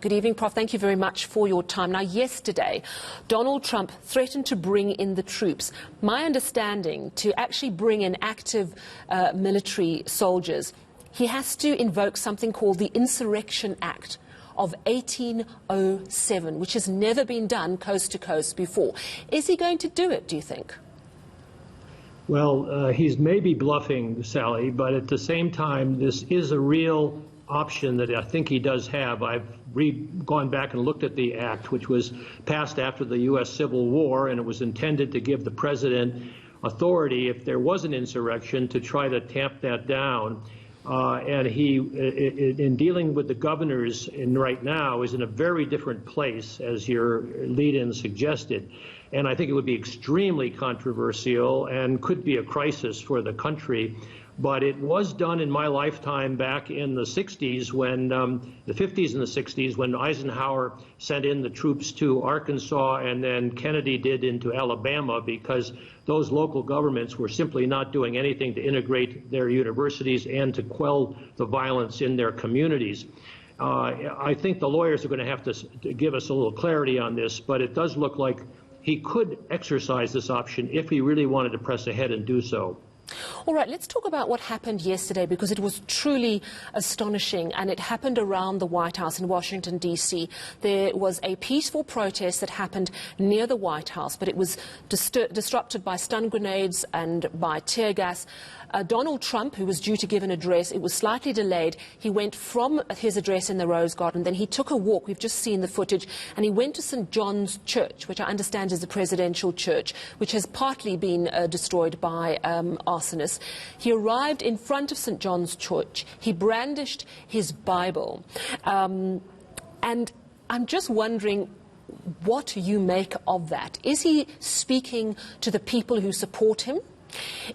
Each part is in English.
Good evening, Prof. Thank you very much for your time. Now, yesterday, Donald Trump threatened to bring in the troops. My understanding, to actually bring in active military soldiers, he has to invoke something called the Insurrection Act of 1807, which has never been done coast to coast before. Is he going to do it, do you think? Well, he's maybe bluffing, Sally, but at the same time, this is a real option that I think he does have. I've gone back and looked at the act, which was passed after the U.S. Civil War, and it was intended to give the president authority, if there was an insurrection, to try to tamp that down. And he, in dealing with the governors right now, is in a very different place, as your lead-in suggested. And I think it would be extremely controversial and could be a crisis for the country. But it was done in my lifetime back in the 60s, when the 50s and the 60s, when Eisenhower sent in the troops to Arkansas and then Kennedy did into Alabama, because those local governments were simply not doing anything to integrate their universities and to quell the violence in their communities. I think the lawyers are going to have to give us a little clarity on this, but it does look like he could exercise this option if he really wanted to press ahead and do so. All right, let's talk about what happened yesterday, because it was truly astonishing, and it happened around the White House in Washington, D.C. There was a peaceful protest that happened near the White House, but it was disrupted by stun grenades and by tear gas. Donald Trump, who was due to give an address, it was slightly delayed. He went from his address in the Rose Garden, then he took a walk, we've just seen the footage, and he went to St. John's Church, which I understand is the presidential church, which has partly been destroyed by arsonists. He arrived in front of St. John's Church. He brandished his Bible. And I'm just wondering what you make of that. Is he speaking to the people who support him?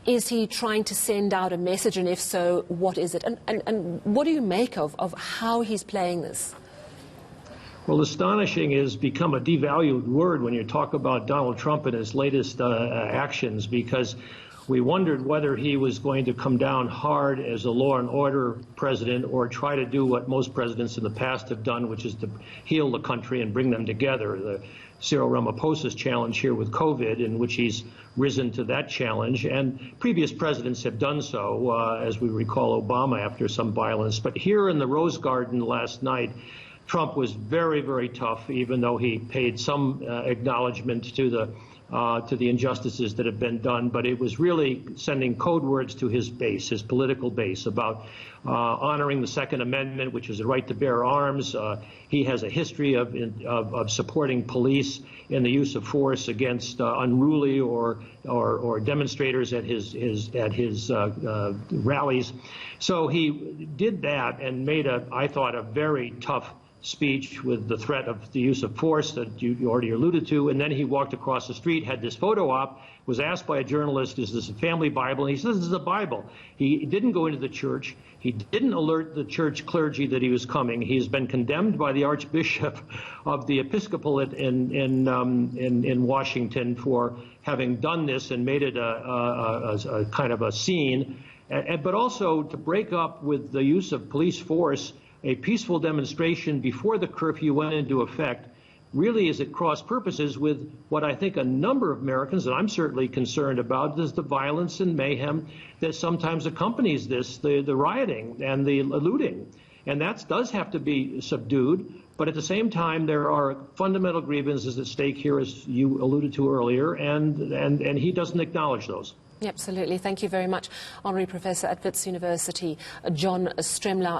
Is he trying to send out a message, and if so, what is it? And what do you make of how he's playing this? Well, astonishing has become a devalued word when you talk about Donald Trump and his latest actions, because we wondered whether he was going to come down hard as a law and order president or try to do what most presidents in the past have done, which is to heal the country and bring them together. The Cyril Ramaphosa's challenge here with COVID, in which he's risen to that challenge, and previous presidents have done so, as we recall Obama after some violence. But here in the Rose Garden last night, Trump was very, very tough, even though he paid some acknowledgement to the injustices that have been done. But it was really sending code words to his base, his political base, about honoring the Second Amendment, which is the right to bear arms. He has a history of supporting police in the use of force against unruly or demonstrators at his rallies. So he did that and made I thought, a very tough speech with the threat of the use of force that you already alluded to, and then he walked across the street, had this photo op, was asked by a journalist, is this a family Bible? And he says, this is a Bible. He didn't go into the church. He didn't alert the church clergy that he was coming. He's been condemned by the Archbishop of the Episcopalate in Washington for having done this and made it a kind of a scene, but also to break up with the use of police force. A peaceful demonstration before the curfew went into effect really is at cross purposes with what I think a number of Americans, and I'm certainly concerned about, is the violence and mayhem that sometimes accompanies this, the rioting and the looting. And that does have to be subdued. But at the same time, there are fundamental grievances at stake here, as you alluded to earlier, and he doesn't acknowledge those. Absolutely. Thank you very much, Honorary Professor at Wits University, John Stremlau.